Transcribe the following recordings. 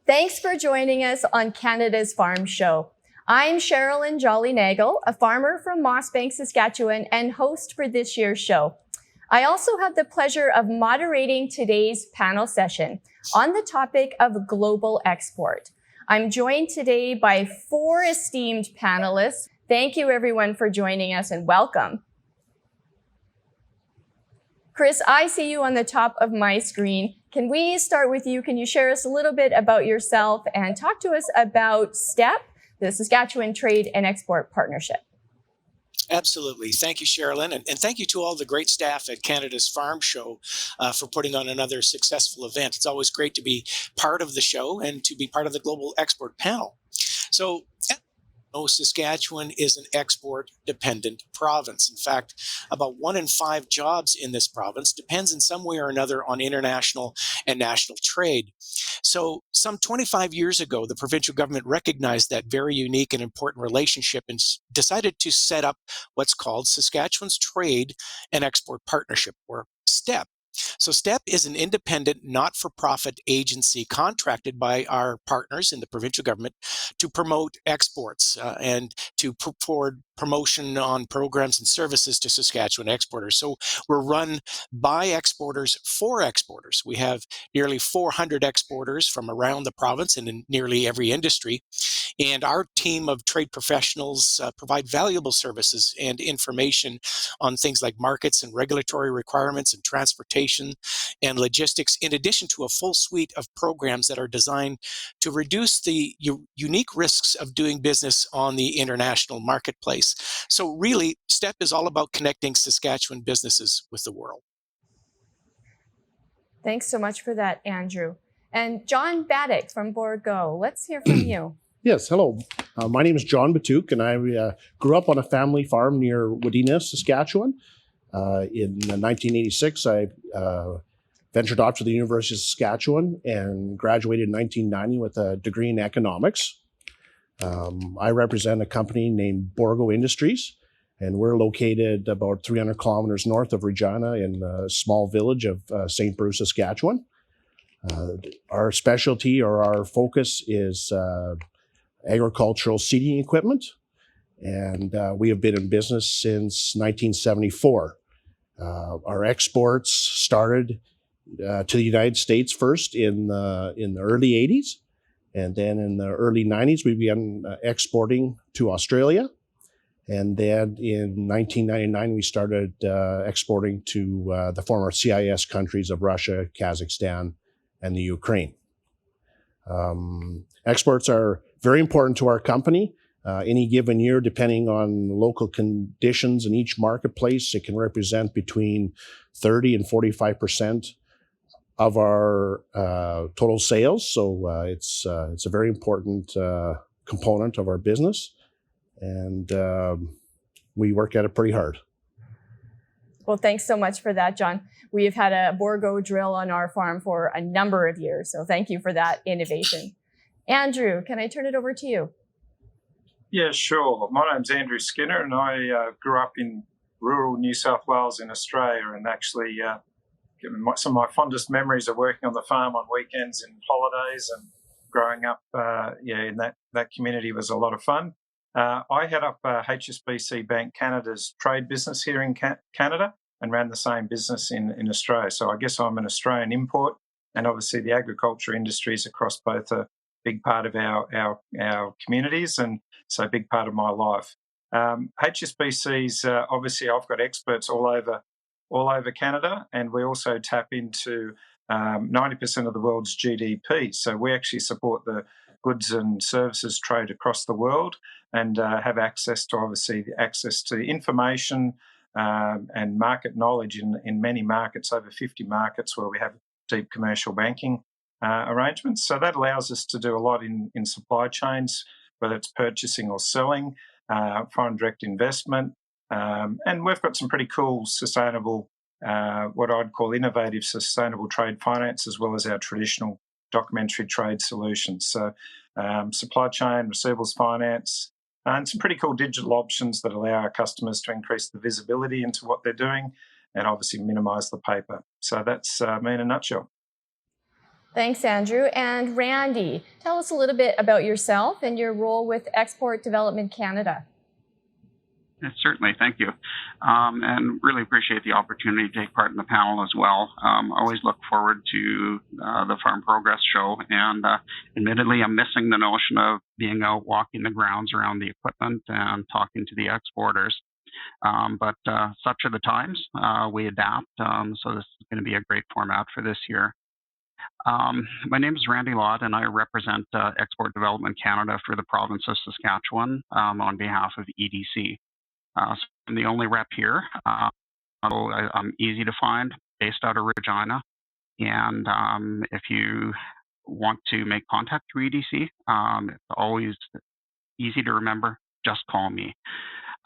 Thanks for joining us on Canada's Farm Show. I'm Cherilyn Jolly-Nagel, a farmer from Mossbank, Saskatchewan, and host for this year's show. I also have the pleasure of moderating today's panel session on the topic of global export. I'm joined today by 4 esteemed panelists. Thank you everyone for joining us and welcome. Chris, I see you on the top of my screen. Can we start with you? Can you share us a little bit about yourself and talk to us about STEP, the Saskatchewan Trade and Export Partnership? Absolutely. Thank you, Cherilyn. And thank you to all the great staff at Canada's Farm Show for putting on another successful event. It's always great to be part of the show and to be part of the Global Export Panel. So, Saskatchewan is an export-dependent province. In fact, about 1 in 5 jobs in this province depends in some way or another on international and national trade. So some 25 years ago, the provincial government recognized that very unique and important relationship and decided to set up what's called Saskatchewan's Trade and Export Partnership, or STEP. So STEP is an independent, not-for-profit agency contracted by our partners in the provincial government to promote exports and to put forward promotion on programs and services to Saskatchewan exporters. So we're run by exporters for exporters. We have nearly 400 exporters from around the province and in nearly every industry. And our team of trade professionals provide valuable services and information on things like markets and regulatory requirements and transportation and logistics, in addition to a full suite of programs that are designed to reduce the unique risks of doing business on the international marketplace. So really, STEP is all about connecting Saskatchewan businesses with the world. Thanks so much for that, Andrew. And John Baddick from Bourgault, let's hear from you. Yes, hello. My name is John Batiuk, and I grew up on a family farm near Wadena, Saskatchewan. In 1986, I ventured off to the University of Saskatchewan and graduated in 1990 with a degree in economics. I represent a company named Bourgault Industries, and we're located about 300 kilometers north of Regina in a small village of St. Bruce, Saskatchewan. Our specialty or our focus is agricultural seeding equipment, and we have been in business since 1974. Our exports started to the United States first in the early 80s, and then in the early 90s we began exporting to Australia, and then in 1999 we started exporting to the former CIS countries of Russia, Kazakhstan, and the Ukraine. Exports are very important to our company. Any given year, depending on local conditions in each marketplace, it can represent between 30 and 45% of our total sales. So it's a very important component of our business, and we work at it pretty hard. Well, thanks so much for that, John. We've had a Bourgault drill on our farm for a number of years, so thank you for that innovation. Andrew, can I turn it over to you? Yeah, sure. My name's Andrew Skinner, and I grew up in rural New South Wales in Australia, and actually some of my fondest memories of working on the farm on weekends and holidays, and growing up in that community was a lot of fun. I head up HSBC Bank Canada's trade business here in Canada and ran the same business in Australia. So I guess I'm an Australian import, and obviously the agriculture industry is across both a big part of our communities, and so a big part of my life. HSBC's obviously I've got experts all over Canada, and we also tap into 90% of the world's GDP. So we actually support the goods and services trade across the world, and have access to information and market knowledge in many markets, over 50 markets where we have deep commercial banking arrangements. So that allows us to do a lot in supply chains, whether it's purchasing or selling, foreign direct investment, and we've got some pretty cool sustainable, what I'd call innovative sustainable trade finance, as well as our traditional documentary trade solutions. So supply chain, receivables finance, and some pretty cool digital options that allow our customers to increase the visibility into what they're doing and obviously minimise the paper. So that's me in a nutshell. Thanks, Andrew. And Randy, tell us a little bit about yourself and your role with Export Development Canada. Yes, certainly, thank you. And really appreciate the opportunity to take part in the panel as well. Always look forward to the Farm Progress Show. And admittedly, I'm missing the notion of being out walking the grounds around the equipment and talking to the exporters. But such are the times. We adapt. So this is going to be a great format for this year. My name is Randy Lott, and I represent Export Development Canada for the province of Saskatchewan on behalf of EDC. So I'm the only rep here. I'm easy to find, based out of Regina. And if you want to make contact through EDC, it's always easy to remember, just call me.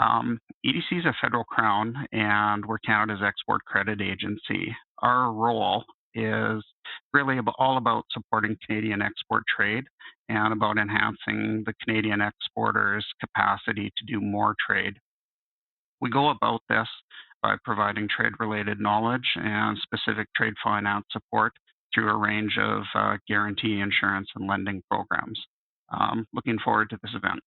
EDC is a federal crown, and we're Canada's export credit agency. Our role is really all about supporting Canadian export trade and about enhancing the Canadian exporters' capacity to do more trade. We go about this by providing trade-related knowledge and specific trade finance support through a range of guarantee, insurance, and lending programs. Looking forward to this event.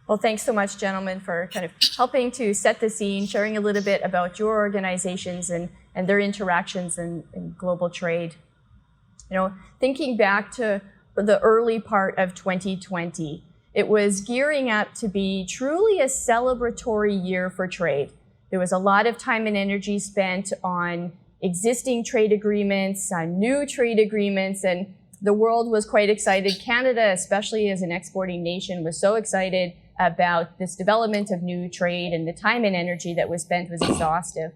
Well, thanks so much, gentlemen, for kind of helping to set the scene, sharing a little bit about your organizations and their interactions in global trade. You know, thinking back to the early part of 2020, it was gearing up to be truly a celebratory year for trade. There was a lot of time and energy spent on existing trade agreements, on new trade agreements, and the world was quite excited. Canada, especially as an exporting nation, was so excited about this development of new trade, and the time and energy that was spent was exhaustive.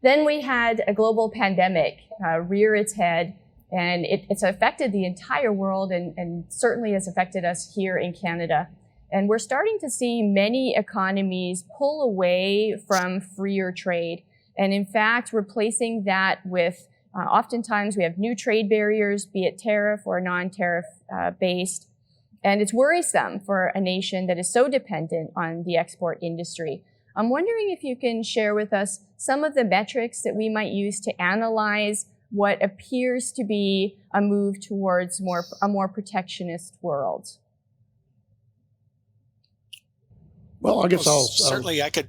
Then we had a global pandemic rear its head, and it's affected the entire world and certainly has affected us here in Canada. And we're starting to see many economies pull away from freer trade. And in fact, replacing that with, oftentimes we have new trade barriers, be it tariff or non-tariff based. And it's worrisome for a nation that is so dependent on the export industry. I'm wondering if you can share with us some of the metrics that we might use to analyze what appears to be a move towards a more protectionist world. Well, I guess certainly I could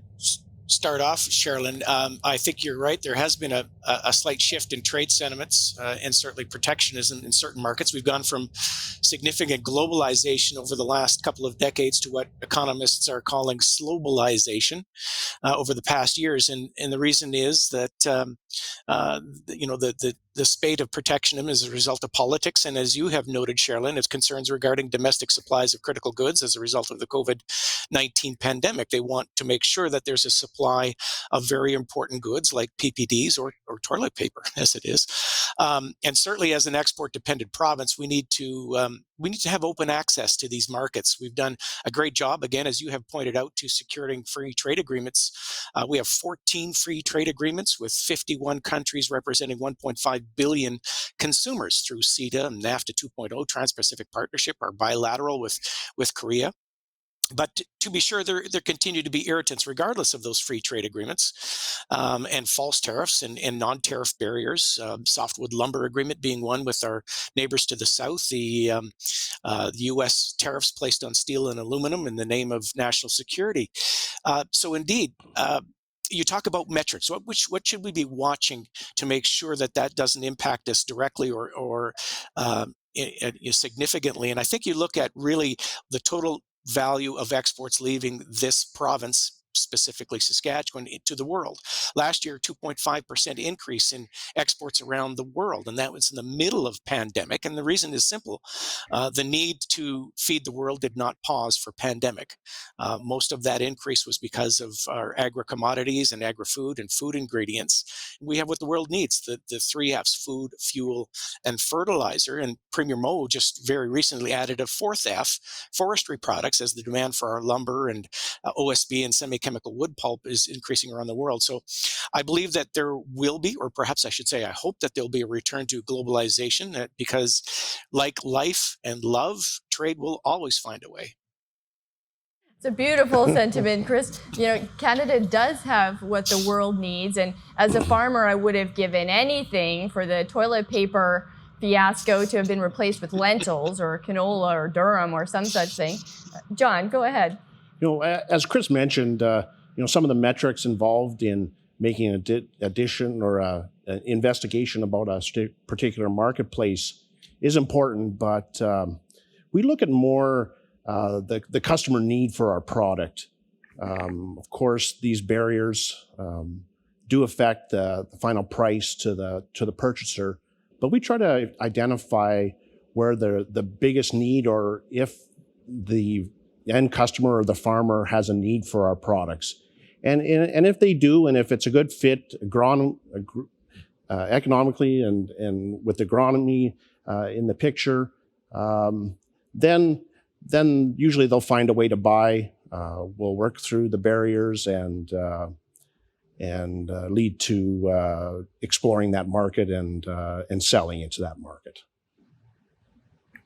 start off, Cherilyn. I think you're right. There has been a slight shift in trade sentiments and certainly protectionism in certain markets. We've gone from significant globalization over the last couple of decades to what economists are calling slowbalization over the past years. And the reason is that, the spate of protectionism is a result of politics. And as you have noted, Cherilyn, it's concerns regarding domestic supplies of critical goods as a result of the COVID-19 pandemic. They want to make sure that there's a supply of very important goods like PPDs or toilet paper, as it is. And certainly as an export-dependent province, we need to have open access to these markets. We've done a great job, again, as you have pointed out, to securing free trade agreements. We have 14 free trade agreements with 51 countries representing 1.5 billion consumers through CETA and NAFTA 2.0, Trans-Pacific Partnership, our bilateral with Korea. But to be sure, there continue to be irritants regardless of those free trade agreements and false tariffs and non-tariff barriers. Softwood lumber agreement being one with our neighbors to the south. The U.S. tariffs placed on steel and aluminum in the name of national security. So indeed, you talk about metrics. What should we be watching to make sure that doesn't impact us directly or significantly? And I think you look at really the total value of exports leaving this province, specifically Saskatchewan, to the world. Last year, 2.5% increase in exports around the world, and that was in the middle of pandemic. And the reason is simple. The need to feed the world did not pause for pandemic. Most of that increase was because of our agri-commodities and agri-food and food ingredients. We have what the world needs, the three F's: food, fuel, and fertilizer. And Premier Moe just very recently added a fourth F, forestry products, as the demand for our lumber and OSB and semi-chemical wood pulp is increasing around the world. So I believe that there will be, or perhaps I should say, I hope that there'll be a return to globalization because like life and love, trade will always find a way. It's a beautiful sentiment, Chris. You know, Canada does have what the world needs. And as a farmer, I would have given anything for the toilet paper fiasco to have been replaced with lentils or canola or durum or some such thing. John, go ahead. You know, as Chris mentioned, some of the metrics involved in making an addition or an investigation about a particular marketplace is important, but we look at more the customer need for our product. Of course, these barriers do affect the final price to the purchaser, but we try to identify where the biggest need, or if the end customer or the farmer has a need for our products. And if they do, and if it's a good fit economically and with agronomy in the picture, then usually they'll find a way to buy. We'll work through the barriers and lead to exploring that market and selling into that market.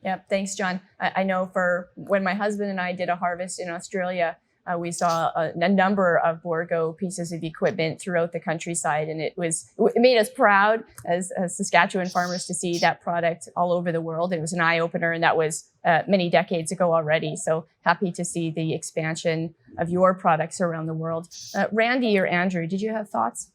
Yeah, thanks, John. I know for when my husband and I did a harvest in Australia, we saw a number of Bourgault pieces of equipment throughout the countryside, and it made us proud as Saskatchewan farmers to see that product all over the world. It was an eye-opener, and that was many decades ago already. So happy to see the expansion of your products around the world. Randy or Andrew, did you have thoughts?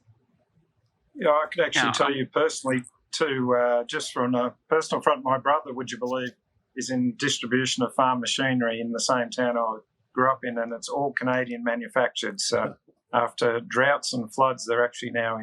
Yeah, I could actually tell you personally too, just from a personal front, my brother, would you believe, is in distribution of farm machinery in the same town I grew up in, and it's all Canadian manufactured. So after droughts and floods, they're actually now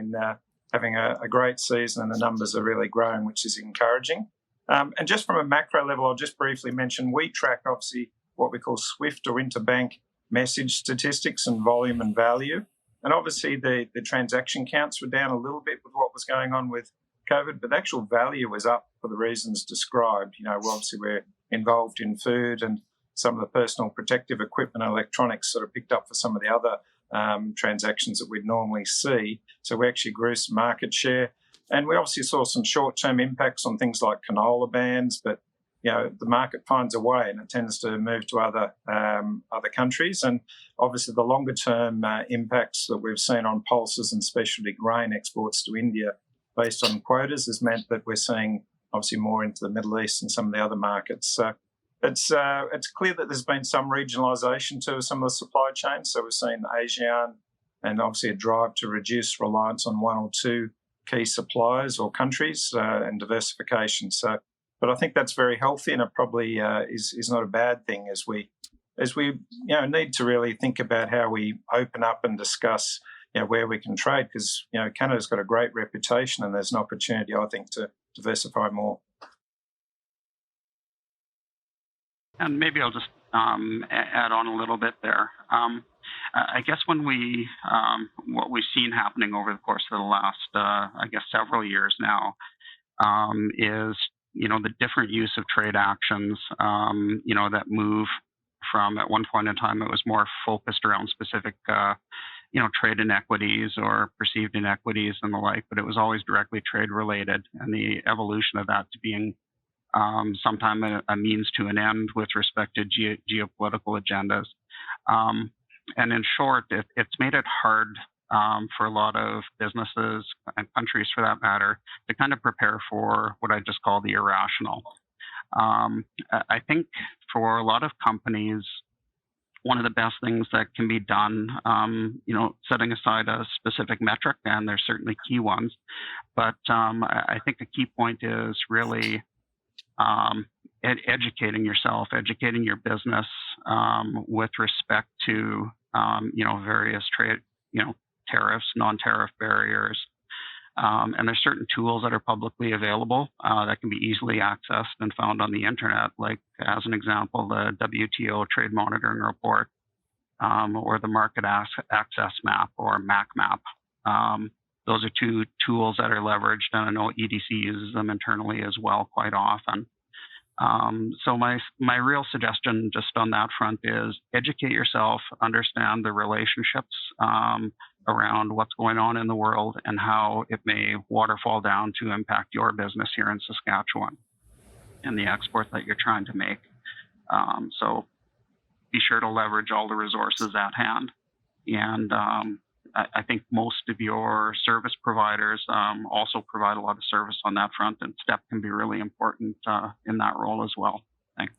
having a great season, and the numbers are really growing, which is encouraging. And just from a macro level, I'll just briefly mention we track obviously what we call SWIFT or interbank message statistics and volume and value. And obviously the transaction counts were down a little bit with what was going on with COVID, but the actual value was up for the reasons described. You know, obviously we're involved in food, and some of the personal protective equipment and electronics sort of picked up for some of the other transactions that we'd normally see. So we actually grew some market share. And we obviously saw some short-term impacts on things like canola bans, but you know, the market finds a way, and it tends to move to other countries. And obviously the longer-term impacts that we've seen on pulses and specialty grain exports to India based on quotas has meant that we're seeing obviously more into the Middle East and some of the other markets. So it's clear that there's been some regionalisation to some of the supply chains. So we're seeing ASEAN and obviously a drive to reduce reliance on one or two key suppliers or countries and diversification. So, but I think that's very healthy, and it probably is not a bad thing as we need to really think about how we open up and discuss where we can trade, because Canada's got a great reputation, and there's an opportunity, I think, to diversify more. And maybe I'll just add on a little bit there. I guess when what we've seen happening over the course of the last, several years now, is, the different use of trade actions, that move from, at one point in time, it was more focused around specific, trade inequities or perceived inequities and the like, but it was always directly trade related, and the evolution of that to being sometimes a means to an end with respect to geopolitical agendas. And in short, it's made it hard for a lot of businesses and countries, for that matter, to kind of prepare for what I just call the irrational. I think for a lot of companies, one of the best things that can be done, setting aside a specific metric, and there's certainly key ones, but I think the key point is really educating yourself, educating your business with respect to various trade, tariffs, non-tariff barriers, and there's certain tools that are publicly available that can be easily accessed and found on the internet, like as an example, the WTO Trade Monitoring Report or the Market Access Map or MAC Map. Those are two tools that are leveraged, and I know EDC uses them internally as well quite often. So my real suggestion just on that front is educate yourself, understand the relationships around what's going on in the world and how it may waterfall down to impact your business here in Saskatchewan and the export that you're trying to make. So be sure to leverage all the resources at hand. And I think most of your service providers also provide a lot of service on that front, and STEP can be really important in that role as well. Thanks.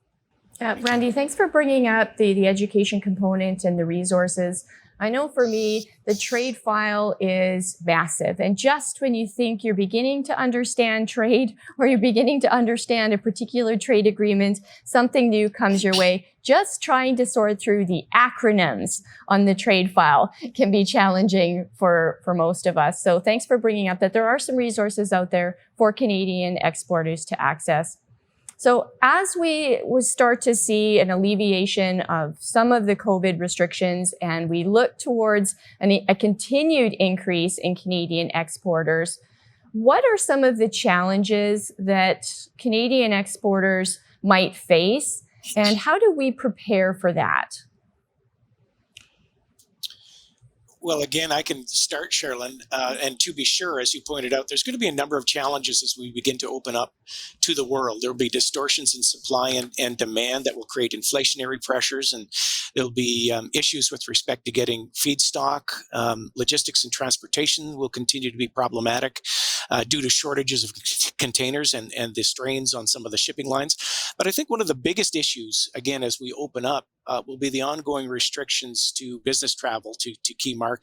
Randy, thanks for bringing up the education component and the resources. I know for me, the trade file is massive. And just when you think you're beginning to understand trade or you're beginning to understand a particular trade agreement, something new comes your way. Just trying to sort through the acronyms on the trade file can be challenging for most of us. So thanks for bringing up that there are some resources out there for Canadian exporters to access. So as we start to see an alleviation of some of the COVID restrictions and we look towards a continued increase in Canadian exporters, what are some of the challenges that Canadian exporters might face, and how do we prepare for that? Well, again, I can start, Cherilyn. And to be sure, as you pointed out, there's going to be a number of challenges as we begin to open up to the world. There will be distortions in supply and demand that will create inflationary pressures, and there'll be issues with respect to getting feedstock. Logistics and transportation will continue to be problematic due to shortages of containers and the strains on some of the shipping lines. But I think one of the biggest issues, again, as we open up, will be the ongoing restrictions to business travel to key markets.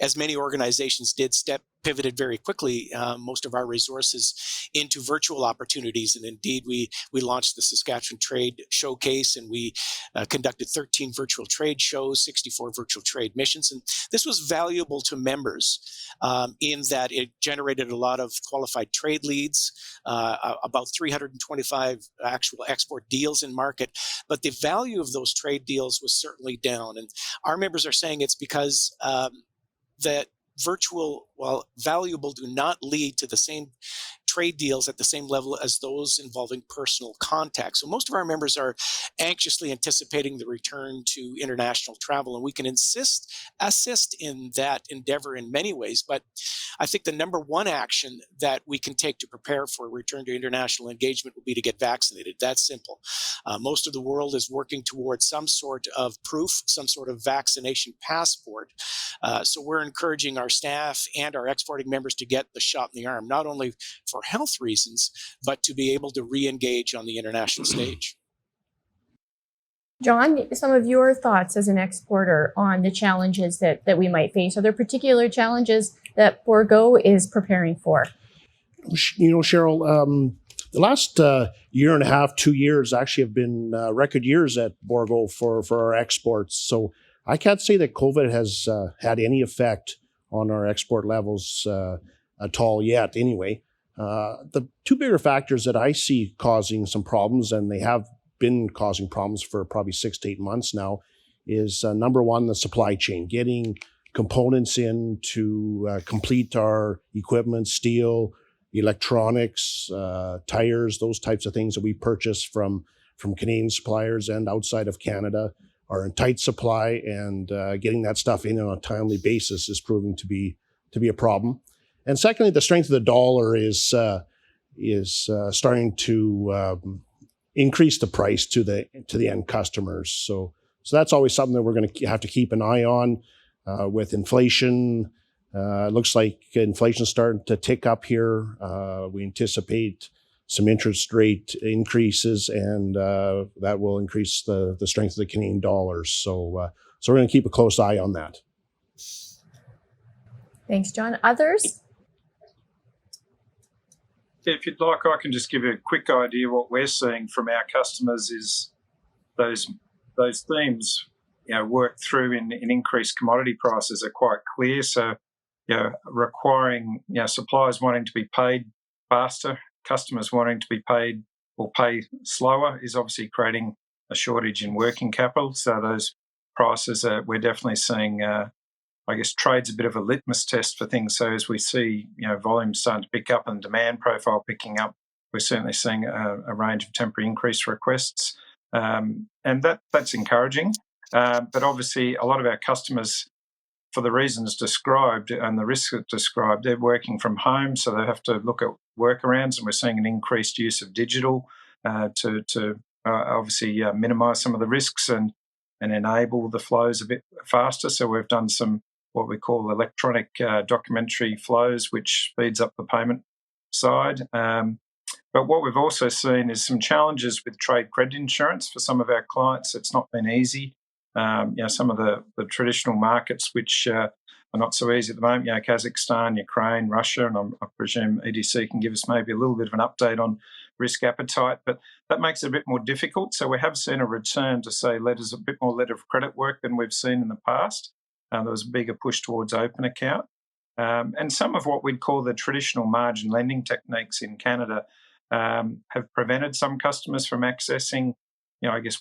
As many organizations did, STEP pivoted very quickly most of our resources into virtual opportunities. And indeed, we launched the Saskatchewan Trade Showcase, and we conducted 13 virtual trade shows, 64 virtual trade missions. And this was valuable to members in that it generated a lot of qualified trade leads, about 325 actual export deals in market. But the value of those trade deals was certainly down. And our members are saying it's because that virtual, while valuable, do not lead to the same trade deals at the same level as those involving personal contact. So most of our members are anxiously anticipating the return to international travel, and we can assist in that endeavor in many ways. But I think the number one action that we can take to prepare for a return to international engagement will be to get vaccinated. That's simple. Most of the world is working towards some sort of proof, some sort of vaccination passport. So we're encouraging our staff and our exporting members to get the shot in the arm, not only for health reasons, but to be able to re-engage on the international stage. John, some of your thoughts as an exporter on the challenges that we might face. Are there particular challenges that Bourgault is preparing for? You know, Cheryl, the last year and a half, 2 years actually have been record years at Bourgault for our exports. So I can't say that COVID has had any effect on our export levels at all yet anyway. The two bigger factors that I see causing some problems, and they have been causing problems for probably 6 to 8 months now, is number one, the supply chain, getting components in to complete our equipment, steel, electronics, tires, those types of things that we purchase from Canadian suppliers and outside of Canada are in tight supply, and getting that stuff in on a timely basis is proving to be a problem. And secondly, the strength of the dollar is starting to increase the price to the end customers. So that's always something that we're going to have to keep an eye on with inflation. It looks like inflation's starting to tick up here. We anticipate some interest rate increases, and that will increase the strength of the Canadian dollars. So we're going to keep a close eye on that. Thanks, John. Others? If you'd like, I can just give you a quick idea. What we're seeing from our customers is those themes, work through in increased commodity prices are quite clear. So, requiring, suppliers wanting to be paid faster, customers wanting to be paid or pay slower is obviously creating a shortage in working capital. So those prices, we're definitely seeing, I guess trade's a bit of a litmus test for things. So as we see, volumes starting to pick up and demand profile picking up, we're certainly seeing a range of temporary increase requests. And that's encouraging. But obviously a lot of our customers, for the reasons described and the risks described, they're working from home, so they have to look at workarounds, and we're seeing an increased use of digital to obviously minimise some of the risks and enable the flows a bit faster. So we've done some what we call electronic documentary flows, which speeds up the payment side. But what we've also seen is some challenges with trade credit insurance for some of our clients. It's not been easy. Some of the traditional markets which are not so easy at the moment, Kazakhstan, Ukraine, Russia, and I presume EDC can give us maybe a little bit of an update on risk appetite, but that makes it a bit more difficult. So we have seen a return to, say, a bit more letter of credit work than we've seen in the past. There was a bigger push towards open account. And some of what we'd call the traditional margin lending techniques in Canada have prevented some customers from accessing,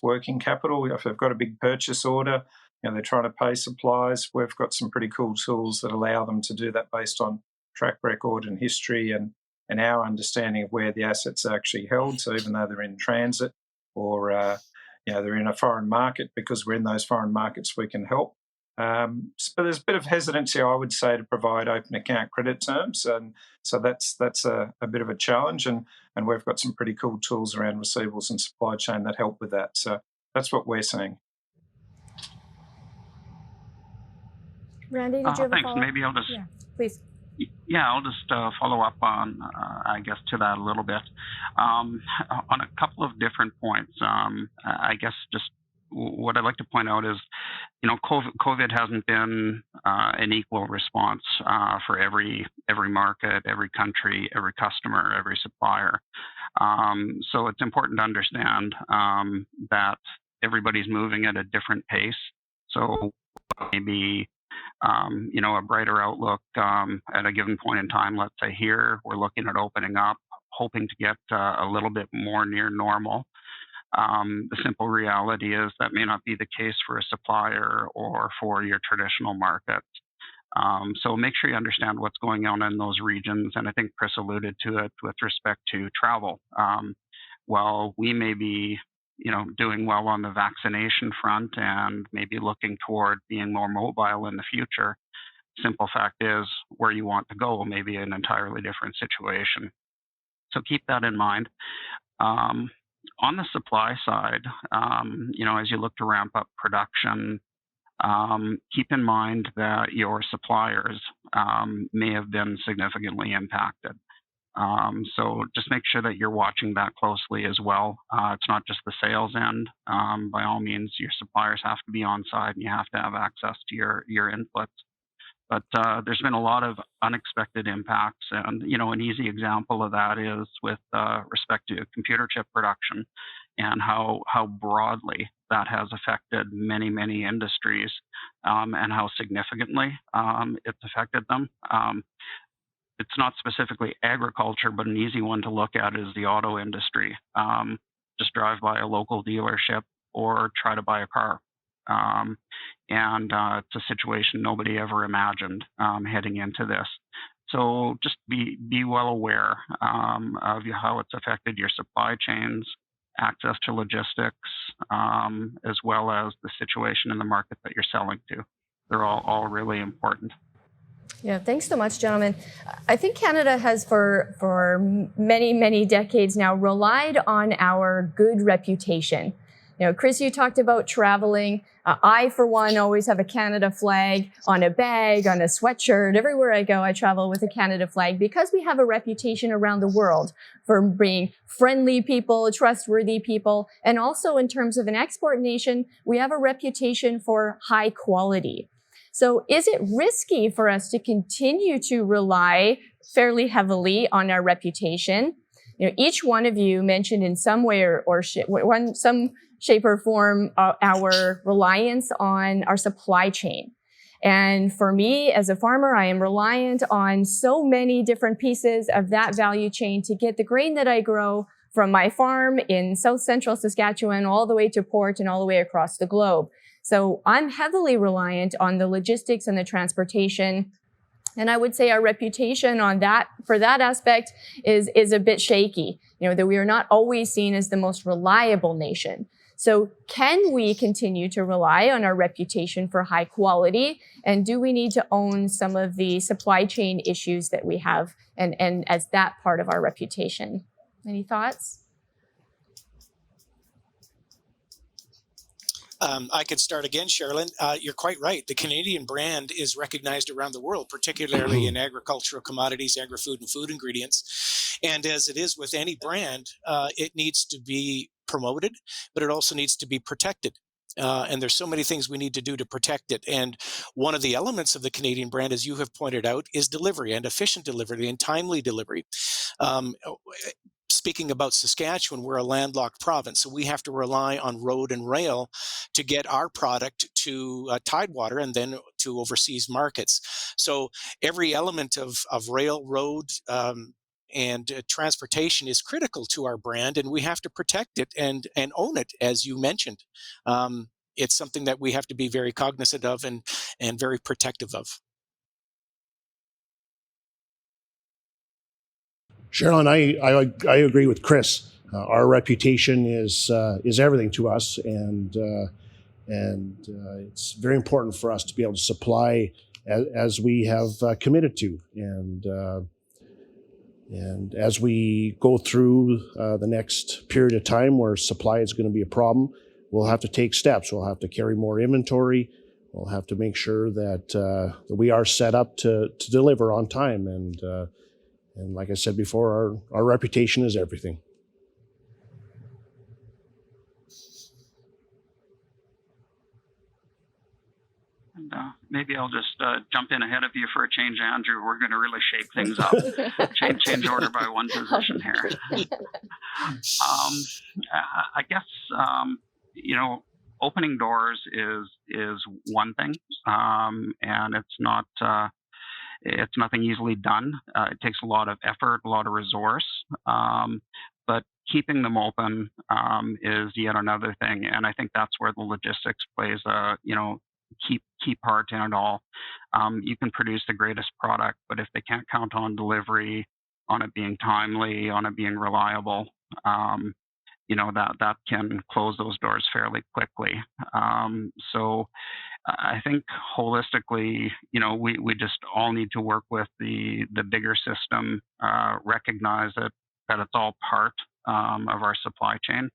working capital. If they've got a big purchase order, they're trying to pay suppliers. We've got some pretty cool tools that allow them to do that based on track record and history and our understanding of where the assets are actually held. So even though they're in transit or they're in a foreign market, because we're in those foreign markets, we can help. But there's a bit of hesitancy, I would say, to provide open account credit terms, and so that's a bit of a challenge. And we've got some pretty cool tools around receivables and supply chain that help with that. So that's what we're seeing. Randy, did you have a follow-up? Maybe I'll just please. Yeah, I'll just follow up on, to that a little bit. On a couple of different points, just what I'd like to point out is, COVID hasn't been an equal response for every market, every country, every customer, every supplier. So it's important to understand that everybody's moving at a different pace. So maybe a brighter outlook at a given point in time. Let's say here we're looking at opening up, hoping to get a little bit more near normal. The simple reality is that may not be the case for a supplier or for your traditional markets. So make sure you understand what's going on in those regions. And I think Chris alluded to it with respect to travel. While we may be doing well on the vaccination front and maybe looking toward being more mobile in the future, simple fact is where you want to go may be an entirely different situation. So keep that in mind. On the supply side, as you look to ramp up production, keep in mind that your suppliers may have been significantly impacted. So just make sure that you're watching that closely as well. It's not just the sales end. By all means, your suppliers have to be on site and you have to have access to your inputs. But there's been a lot of unexpected impacts. And, an easy example of that is with respect to computer chip production and how broadly that has affected many, many industries and how significantly it's affected them. It's not specifically agriculture, but an easy one to look at is the auto industry. Just drive by a local dealership or try to buy a car. And it's a situation nobody ever imagined heading into this. So just be well aware of how it's affected your supply chains, access to logistics, as well as the situation in the market that you're selling to. They're all really important. Yeah, thanks so much, gentlemen. I think Canada has for many, many decades now relied on our good reputation. Chris, you talked about traveling. I, for one, always have a Canada flag on a bag, on a sweatshirt. Everywhere I go, I travel with a Canada flag because we have a reputation around the world for being friendly people, trustworthy people. And also in terms of an export nation, we have a reputation for high quality. So is it risky for us to continue to rely fairly heavily on our reputation? Each one of you mentioned in some way or some shape or form our reliance on our supply chain. And for me, as a farmer, I am reliant on so many different pieces of that value chain to get the grain that I grow from my farm in South Central Saskatchewan all the way to port and all the way across the globe. So I'm heavily reliant on the logistics and the transportation. And I would say our reputation on that, for that aspect, is a bit shaky. That we are not always seen as the most reliable nation. So can we continue to rely on our reputation for high quality? And do we need to own some of the supply chain issues that we have and as that part of our reputation? Any thoughts? I could start again, Cherilyn. You're quite right. The Canadian brand is recognized around the world, particularly in agricultural commodities, agri-food, and food ingredients. And as it is with any brand, it needs to be promoted, but it also needs to be protected. And there's so many things we need to do to protect it. And one of the elements of the Canadian brand, as you have pointed out, is delivery, and efficient delivery and timely delivery. Speaking about Saskatchewan, we're a landlocked province, so we have to rely on road and rail to get our product to Tidewater and then to overseas markets. So every element of rail, road, and transportation is critical to our brand, and we have to protect it and own it, as you mentioned. It's something that we have to be very cognizant of and very protective of. Cherilyn, I agree with Chris. Our reputation is everything to us, and it's very important for us to be able to supply as we have committed to, and as we go through the next period of time where supply is going to be a problem, we'll have to take steps. We'll have to carry more inventory. We'll have to make sure that we are set up to deliver on time, and like I said before, our reputation is everything. And maybe I'll just jump in ahead of you for a change, Andrew. We're going to really shake things up. change order by one position here. I guess opening doors is one thing, and it's not. It's nothing easily done. It takes a lot of effort, a lot of resource, but keeping them open is yet another thing. And I think that's where the logistics plays a key part in it all. You can produce the greatest product, but if they can't count on delivery, on it being timely, on it being reliable, that can close those doors fairly quickly. So I think holistically, we just all need to work with the bigger system, recognize that it's all part of our supply chain,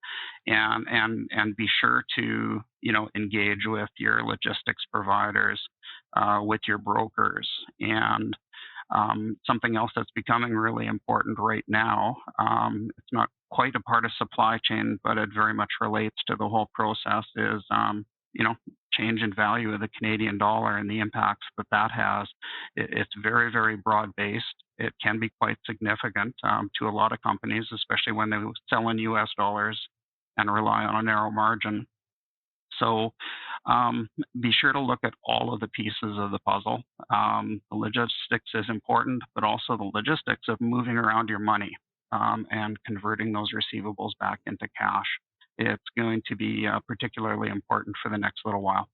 and be sure to engage with your logistics providers, with your brokers, and something else that's becoming really important right now. It's not quite a part of supply chain, but it very much relates to the whole process. Is change in value of the Canadian dollar and the impacts that has. It's very, very broad-based. It can be quite significant to a lot of companies, especially when they sell in U.S. dollars and rely on a narrow margin. So be sure to look at all of the pieces of the puzzle. The logistics is important, but also the logistics of moving around your money and converting those receivables back into cash. It's going to be particularly important for the next little while.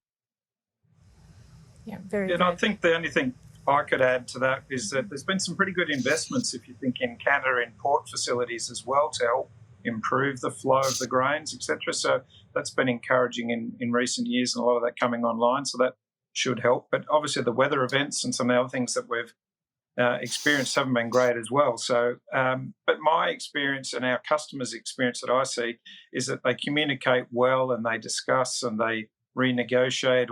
Yeah, very And I think the only thing I could add to that is that there's been some pretty good investments, if you think in Canada, in port facilities as well, to help improve the flow of the grains, etc. So that's been encouraging in recent years, and a lot of that coming online. So that should help. But obviously the weather events and some of the other things that we've experienced haven't been great as well. So, but my experience and our customers' experience that I see is that they communicate well and they discuss and they renegotiate,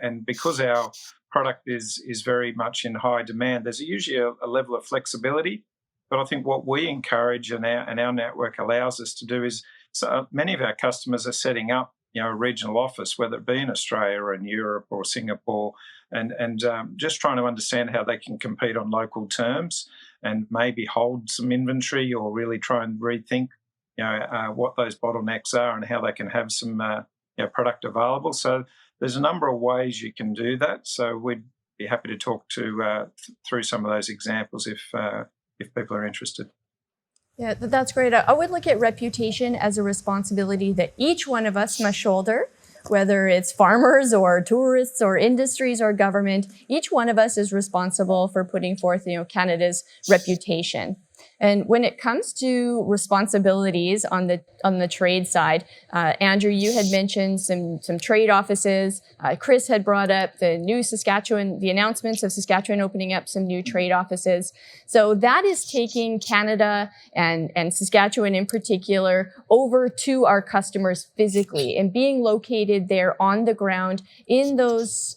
and because our product is very much in high demand, there's usually a level of flexibility. But I think what we encourage and our network allows us to do is, so many of our customers are setting up a regional office, whether it be in Australia or in Europe or Singapore, and just trying to understand how they can compete on local terms and maybe hold some inventory or really try and rethink what those bottlenecks are and how they can have some product available. So there's a number of ways you can do that. So we'd be happy to talk through some of those examples if people are interested. Yeah, that's great. I would look at reputation as a responsibility that each one of us must shoulder, whether it's farmers or tourists or industries or government. Each one of us is responsible for putting forth, Canada's reputation. And when it comes to responsibilities on the trade side, Andrew, you had mentioned some trade offices. Chris had brought up the announcements of Saskatchewan opening up some new trade offices. So that is taking Canada and Saskatchewan in particular over to our customers physically and being located there on the ground in those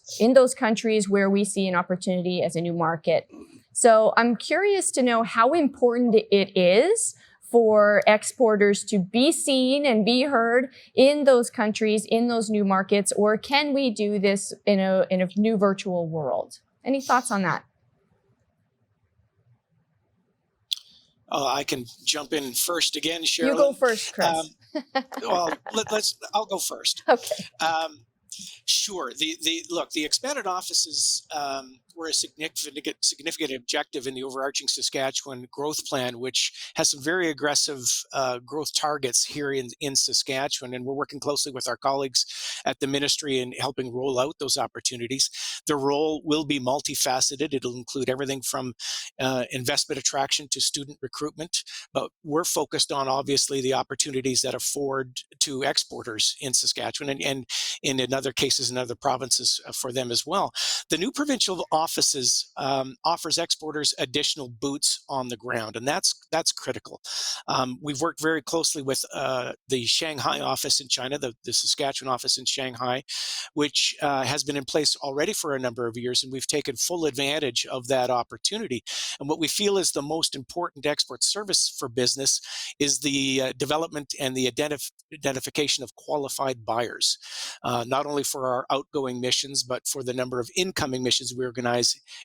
countries where we see an opportunity as a new market. So I'm curious to know how important it is for exporters to be seen and be heard in those countries, in those new markets, or can we do this in a new virtual world? Any thoughts on that? I can jump in first again, Cherilyn. You go first, Chris. Well, I'll go first. Okay. Sure. The expanded offices were a significant objective in the overarching Saskatchewan growth plan, which has some very aggressive growth targets here in Saskatchewan. And we're working closely with our colleagues at the ministry in helping roll out those opportunities. The role will be multifaceted. It'll include everything from investment attraction to student recruitment. But we're focused on, obviously, the opportunities that afford to exporters in Saskatchewan and in other cases in other provinces for them as well. The new provincial offices offers exporters additional boots on the ground, and that's critical. We've worked very closely with the Shanghai office in China, the Saskatchewan office in Shanghai, which has been in place already for a number of years, and we've taken full advantage of that opportunity. And what we feel is the most important export service for business is the development and the identification of qualified buyers, not only for our outgoing missions, but for the number of incoming missions we organize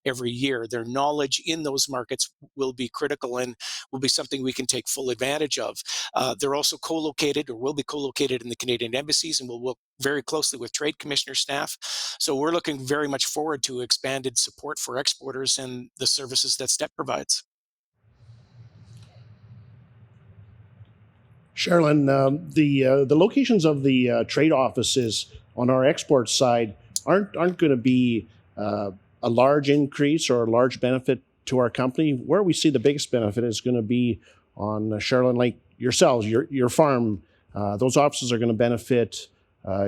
every year. Their knowledge in those markets will be critical and will be something we can take full advantage of. They're also co-located or will be co-located in the Canadian embassies, and we'll work very closely with trade commissioner staff. So we're looking very much forward to expanded support for exporters and the services that STEP provides. Cherilyn, the locations of the trade offices on our export side aren't going to be a large increase or a large benefit to our company. Where we see the biggest benefit is going to be on Cherilyn, like yourselves, your farm. Those offices are going to benefit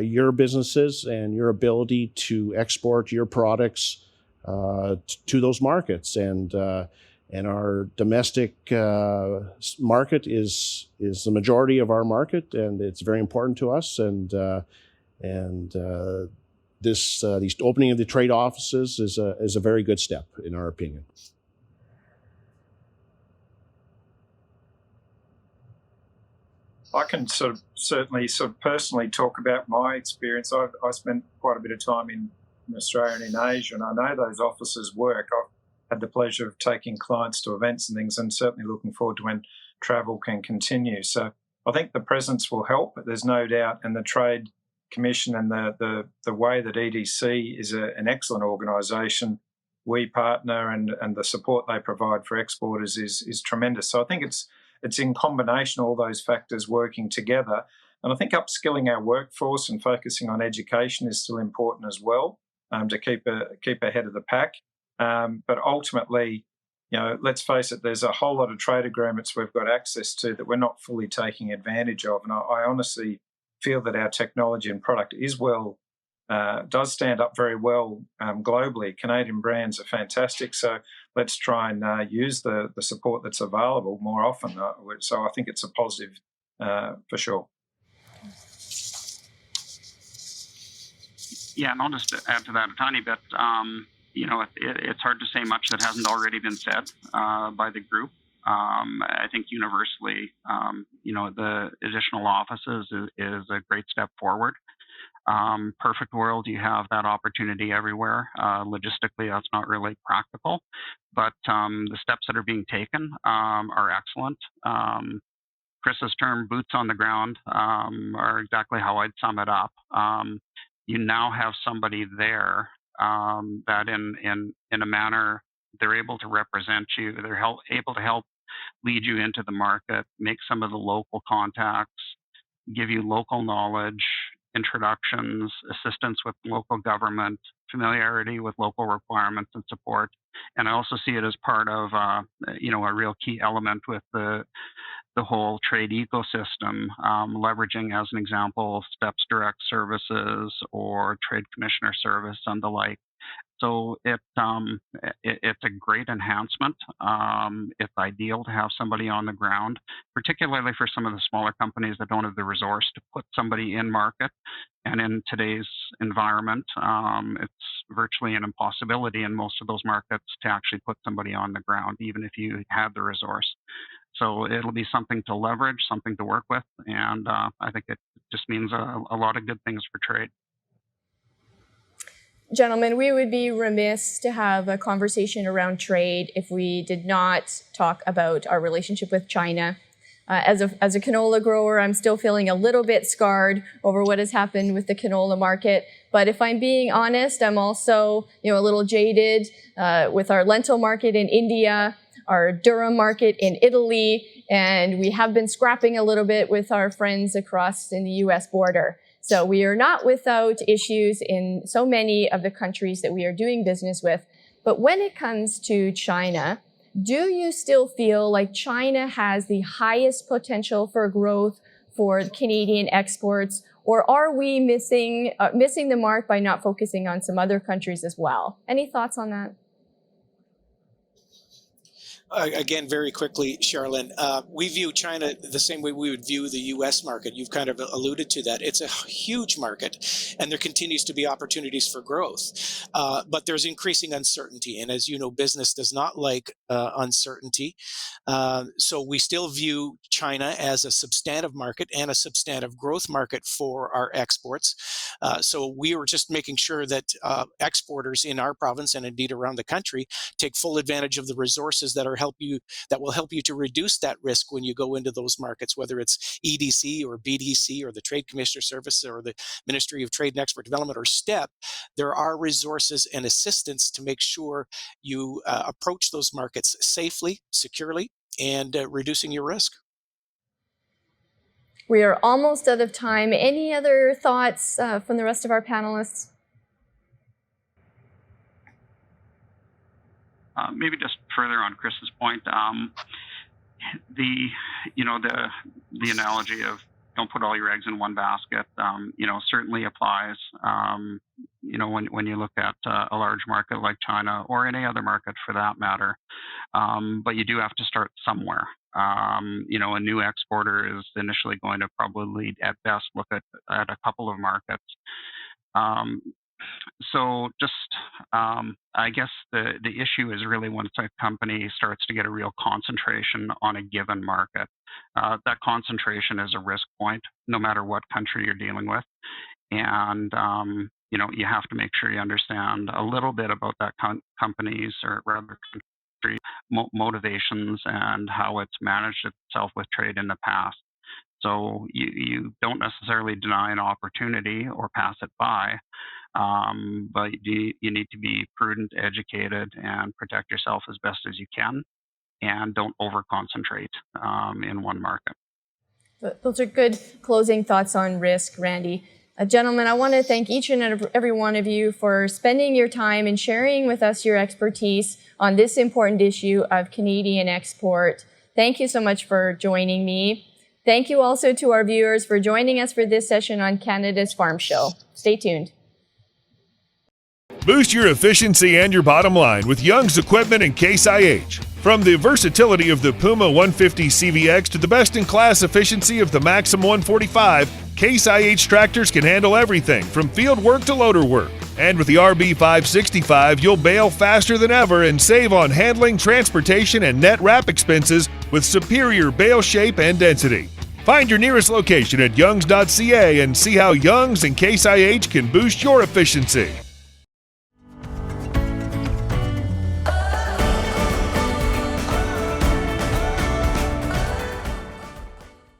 your businesses and your ability to export your products to those markets. And our domestic market is the majority of our market, and it's very important to us. This opening of the trade offices is a very good step, in our opinion. I can certainly personally talk about my experience. I spent quite a bit of time in Australia and in Asia, and I know those offices work. I've had the pleasure of taking clients to events and things, and certainly looking forward to when travel can continue. So I think the presence will help, but there's no doubt, and the Trade Commission and the way that EDC is an excellent organisation, we partner, and the support they provide for exporters is tremendous. So I think it's in combination, all those factors working together. And I think upskilling our workforce and focusing on education is still important as well, to keep ahead of the pack. But ultimately, let's face it, there's a whole lot of trade agreements we've got access to that we're not fully taking advantage of. And I honestly feel that our technology and product does stand up very well globally. Canadian brands are fantastic, so let's try and use the support that's available more often. So I think it's a positive for sure. Yeah, and I'll just add to that a tiny bit. It's hard to say much that hasn't already been said by the group. I think universally, the additional offices is a great step forward. Perfect world, you have that opportunity everywhere. Logistically, that's not really practical, but the steps that are being taken are excellent. Chris's term, boots on the ground, are exactly how I'd sum it up. You now have somebody there that in a manner, they're able to represent you. They're able to help lead you into the market, make some of the local contacts, give you local knowledge, introductions, assistance with local government, familiarity with local requirements and support. And I also see it as part of, a real key element with the whole trade ecosystem, leveraging, as an example, STEP's direct services or trade commissioner service and the like. So it's a great enhancement. It's ideal to have somebody on the ground, particularly for some of the smaller companies that don't have the resource to put somebody in market. And in today's environment, it's virtually an impossibility in most of those markets to actually put somebody on the ground, even if you had the resource. So it'll be something to leverage, something to work with, and I think it just means a lot of good things for trade. Gentlemen, we would be remiss to have a conversation around trade if we did not talk about our relationship with China. As a canola grower, I'm still feeling a little bit scarred over what has happened with the canola market. But if I'm being honest, I'm also, a little jaded with our lentil market in India, our durum market in Italy, and we have been scrapping a little bit with our friends across in the U.S. border. So we are not without issues in so many of the countries that we are doing business with. But when it comes to China, do you still feel like China has the highest potential for growth for Canadian exports, or are we missing the mark by not focusing on some other countries as well? Any thoughts on that? Again, very quickly, Cherilyn, we view China the same way we would view the U.S. market. You've kind of alluded to that. It's a huge market, and there continues to be opportunities for growth. But there's increasing uncertainty. And as you know, business does not like uncertainty. So we still view China as a substantive market and a substantive growth market for our exports. So we were just making sure that exporters in our province and indeed around the country take full advantage of the resources that will help you to reduce that risk when you go into those markets, whether it's EDC or BDC or the Trade Commissioner Service or the Ministry of Trade and Export Development or STEP. There are resources and assistance to make sure you approach those markets safely, securely, and reducing your risk. We are almost out of time. Any other thoughts from the rest of our panelists? Maybe just further on Chris's point, the analogy of don't put all your eggs in one basket, certainly applies. When you look at a large market like China or any other market for that matter, but you do have to start somewhere. A new exporter is initially going to probably at best look at a couple of markets. So just, I guess the issue is really once a company starts to get a real concentration on a given market. That concentration is a risk point, no matter what country you're dealing with. And, you have to make sure you understand a little bit about that company's or rather country motivations and how it's managed itself with trade in the past. So you don't necessarily deny an opportunity or pass it by, but you need to be prudent, educated, and protect yourself as best as you can, and don't over-concentrate in one market. Those are good closing thoughts on risk, Randy. Gentlemen, I want to thank each and every one of you for spending your time and sharing with us your expertise on this important issue of Canadian export. Thank you so much for joining me. Thank you also to our viewers for joining us for this session on Canada's Farm Show. Stay tuned. Boost your efficiency and your bottom line with Young's equipment and Case IH. From the versatility of the Puma 150 CVX to the best-in-class efficiency of the Maxim 145, Case IH tractors can handle everything from field work to loader work. And with the RB565, you'll bale faster than ever and save on handling, transportation, and net wrap expenses with superior bale shape and density. Find your nearest location at youngs.ca and see how Young's and Case IH can boost your efficiency.